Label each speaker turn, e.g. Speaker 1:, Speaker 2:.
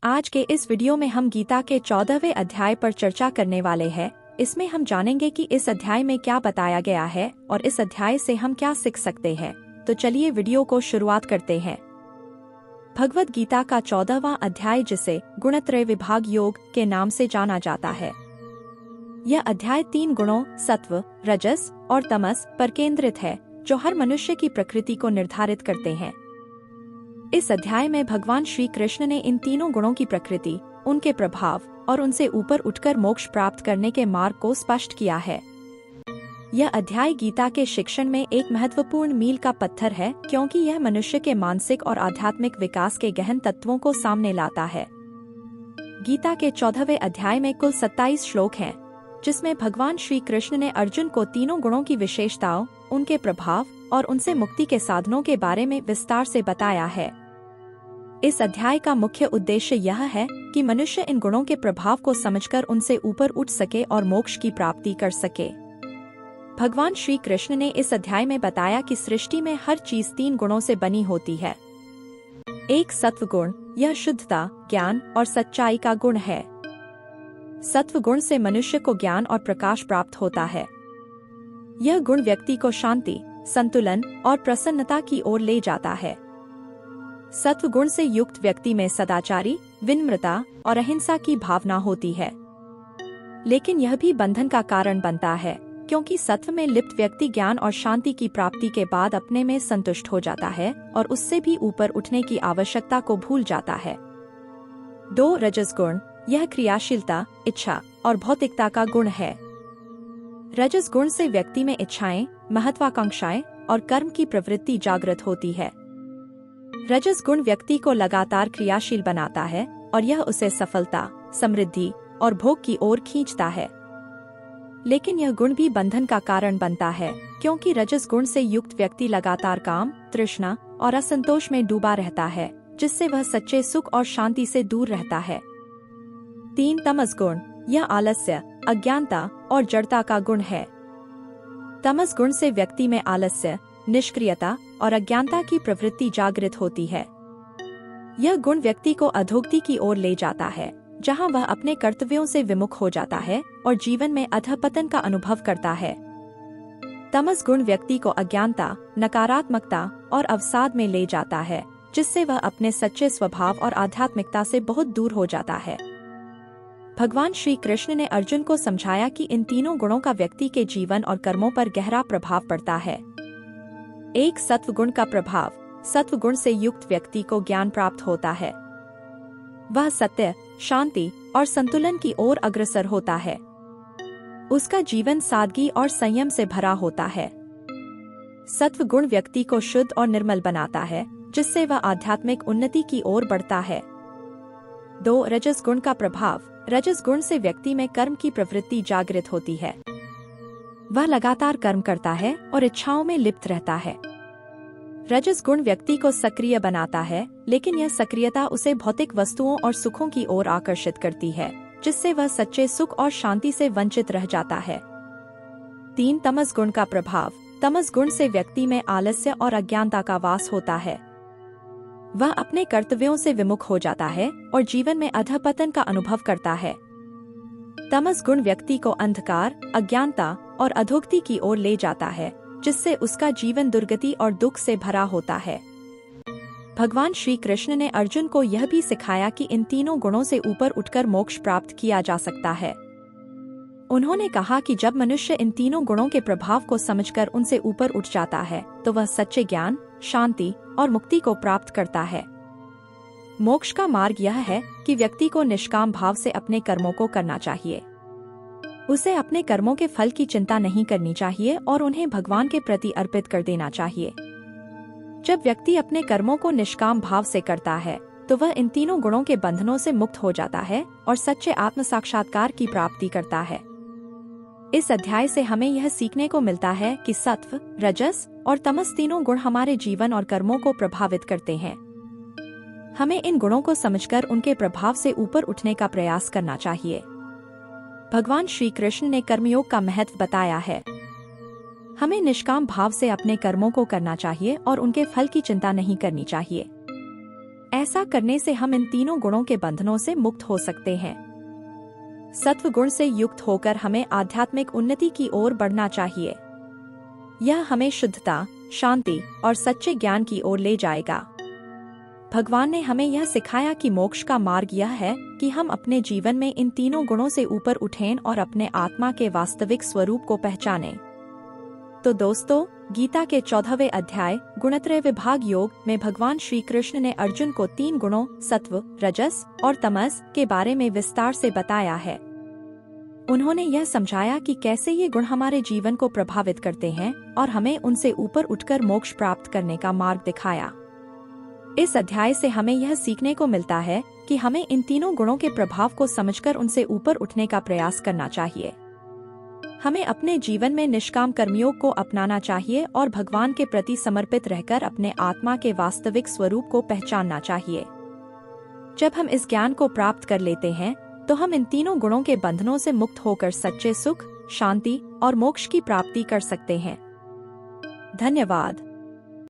Speaker 1: आज के इस वीडियो में हम गीता के 14वें अध्याय पर चर्चा करने वाले हैं। इसमें हम जानेंगे कि इस अध्याय में क्या बताया गया है और इस अध्याय से हम क्या सीख सकते हैं। तो चलिए वीडियो को शुरुआत करते हैं। भगवद गीता का 14वां अध्याय, जिसे गुणत्रय विभाग योग के नाम से जाना जाता है, यह अध्याय 3 गुणों सत्व, रजस और तमस पर केंद्रित है, जो हर मनुष्य की प्रकृति को निर्धारित करते हैं। इस अध्याय में भगवान श्री कृष्ण ने इन तीनों गुणों की प्रकृति, उनके प्रभाव और उनसे ऊपर उठकर मोक्ष प्राप्त करने के मार्ग को स्पष्ट किया है। यह अध्याय गीता के शिक्षण में एक महत्वपूर्ण मील का पत्थर है, क्योंकि यह मनुष्य के मानसिक और आध्यात्मिक विकास के गहन तत्वों को सामने लाता है। गीता के 14वें अध्याय में कुल 27 श्लोक हैं, जिसमें भगवान श्री कृष्ण ने अर्जुन को तीनों गुणों की विशेषताओं, उनके प्रभाव और उनसे मुक्ति के साधनों के बारे में विस्तार से बताया है। इस अध्याय का मुख्य उद्देश्य यह है कि मनुष्य इन गुणों के प्रभाव को समझकर उनसे ऊपर उठ सके और मोक्ष की प्राप्ति कर सके। भगवान श्री कृष्ण ने इस अध्याय में बताया कि सृष्टि में हर चीज 3 गुणों से बनी होती है। एक सत्व गुण, यह शुद्धता, ज्ञान और सच्चाई का गुण है। सत्व गुण से मनुष्य को ज्ञान और प्रकाश प्राप्त होता है। यह गुण व्यक्ति को शांति, संतुलन और प्रसन्नता की ओर ले जाता है। सत्व गुण से युक्त व्यक्ति में सदाचारी, विनम्रता और अहिंसा की भावना होती है। लेकिन यह भी बंधन का कारण बनता है, क्योंकि सत्व में लिप्त व्यक्ति ज्ञान और शांति की प्राप्ति के बाद अपने में संतुष्ट हो जाता है और उससे भी ऊपर उठने की आवश्यकता को भूल जाता है। 2 रजस गुण, यह क्रियाशीलता, इच्छा और भौतिकता का गुण है। रजस गुण से व्यक्ति में इच्छाएं, महत्वाकांक्षाएं और कर्म की प्रवृत्ति जागृत होती है। रजस गुण व्यक्ति को लगातार क्रियाशील बनाता है और यह उसे सफलता, समृद्धि और भोग की ओर खींचता है। लेकिन यह गुण भी बंधन का कारण बनता है, क्योंकि रजस गुण से युक्त व्यक्ति लगातार काम, तृष्णा और असंतोष में डूबा रहता है, जिससे वह सच्चे सुख और शांति से दूर रहता है। 3 तमस गुण, यह आलस्य, अज्ञानता और जड़ता का गुण है। तमस गुण से व्यक्ति में आलस्य, निष्क्रियता और अज्ञानता की प्रवृत्ति जागृत होती है। यह गुण व्यक्ति को अधोगति की ओर ले जाता है, जहां वह अपने कर्तव्यों से विमुख हो जाता है और जीवन में अधःपतन का अनुभव करता है। तमस गुण व्यक्ति को अज्ञानता, नकारात्मकता और अवसाद में ले जाता है, जिससे वह अपने सच्चे स्वभाव और आध्यात्मिकता से बहुत दूर हो जाता है। भगवान श्री कृष्ण ने अर्जुन को समझाया कि इन तीनों गुणों का व्यक्ति के जीवन और कर्मों पर गहरा प्रभाव पड़ता है। एक सत्व गुण का प्रभाव, सत्व गुण से युक्त व्यक्ति को ज्ञान प्राप्त होता है। वह सत्य, शांति और संतुलन की ओर अग्रसर होता है। उसका जीवन सादगी और संयम से भरा होता है। सत्व गुण व्यक्ति को शुद्ध और निर्मल बनाता है, जिससे वह आध्यात्मिक उन्नति की ओर बढ़ता है। 2 रजस गुण का प्रभाव, रजस गुण से व्यक्ति में कर्म की प्रवृत्ति जागृत होती है। वह लगातार कर्म करता है और इच्छाओं में लिप्त रहता है। रजस गुण व्यक्ति को सक्रिय बनाता है, लेकिन यह सक्रियता उसे भौतिक वस्तुओं और सुखों की ओर आकर्षित करती है, जिससे वह सच्चे सुख और शांति से वंचित रह जाता है। 3 तमस गुण का प्रभाव, तमस गुण से व्यक्ति में आलस्य और अज्ञानता का वास होता है। वह अपने कर्तव्यों से विमुख हो जाता है और जीवन में अधःपतन का अनुभव करता है। तमस गुण व्यक्ति को अंधकार, अज्ञानता और अधोगति की ओर ले जाता है, जिससे उसका जीवन दुर्गति और दुख से भरा होता है। भगवान श्री कृष्ण ने अर्जुन को यह भी सिखाया कि इन तीनों गुणों से ऊपर उठकर मोक्ष प्राप्त किया जा सकता है। उन्होंने कहा कि जब मनुष्य इन तीनों गुणों के प्रभाव को समझकर उनसे ऊपर उठ जाता है, तो वह सच्चे ज्ञान, शांति और मुक्ति को प्राप्त करता है। मोक्ष का मार्ग यह है कि व्यक्ति को निष्काम भाव से अपने कर्मों को करना चाहिए। उसे अपने कर्मों के फल की चिंता नहीं करनी चाहिए और उन्हें भगवान के प्रति अर्पित कर देना चाहिए। जब व्यक्ति अपने कर्मों को निष्काम भाव से करता है, तो वह इन तीनों गुणों के बंधनों से मुक्त हो जाता है और सच्चे आत्म साक्षात्कार की प्राप्ति करता है। इस अध्याय से हमें यह सीखने को मिलता है कि सत्व, रजस और तमस तीनों गुण हमारे जीवन और कर्मों को प्रभावित करते हैं। हमें इन गुणों को समझकर उनके प्रभाव से ऊपर उठने का प्रयास करना चाहिए। भगवान श्री कृष्ण ने कर्मयोग का महत्व बताया है। हमें निष्काम भाव से अपने कर्मों को करना चाहिए और उनके फल की चिंता नहीं करनी चाहिए। ऐसा करने से हम इन तीनों गुणों के बंधनों से मुक्त हो सकते हैं। सत्व गुण से युक्त होकर हमें आध्यात्मिक उन्नति की ओर बढ़ना चाहिए। यह हमें शुद्धता, शांति और सच्चे ज्ञान की ओर ले जाएगा। भगवान ने हमें यह सिखाया कि मोक्ष का मार्ग यह है कि हम अपने जीवन में इन तीनों गुणों से ऊपर उठें और अपने आत्मा के वास्तविक स्वरूप को पहचानें। तो दोस्तों, गीता के 14वें अध्याय गुणत्रय विभाग योग में भगवान श्री कृष्ण ने अर्जुन को 3 गुणों सत्व, रजस और तमस के बारे में विस्तार से बताया है। उन्होंने यह समझाया कि कैसे ये गुण हमारे जीवन को प्रभावित करते हैं और हमें उनसे ऊपर उठकर मोक्ष प्राप्त करने का मार्ग दिखाया। इस अध्याय से हमें यह सीखने को मिलता है कि हमें इन तीनों गुणों के प्रभाव को समझकर उनसे ऊपर उठने का प्रयास करना चाहिए। हमें अपने जीवन में निष्काम कर्मयोग को अपनाना चाहिए और भगवान के प्रति समर्पित रहकर अपने आत्मा के वास्तविक स्वरूप को पहचानना चाहिए। जब हम इस ज्ञान को प्राप्त कर लेते हैं तो हम इन तीनों गुणों के बंधनों से मुक्त होकर सच्चे सुख, शांति और मोक्ष की प्राप्ति कर सकते हैं। धन्यवाद।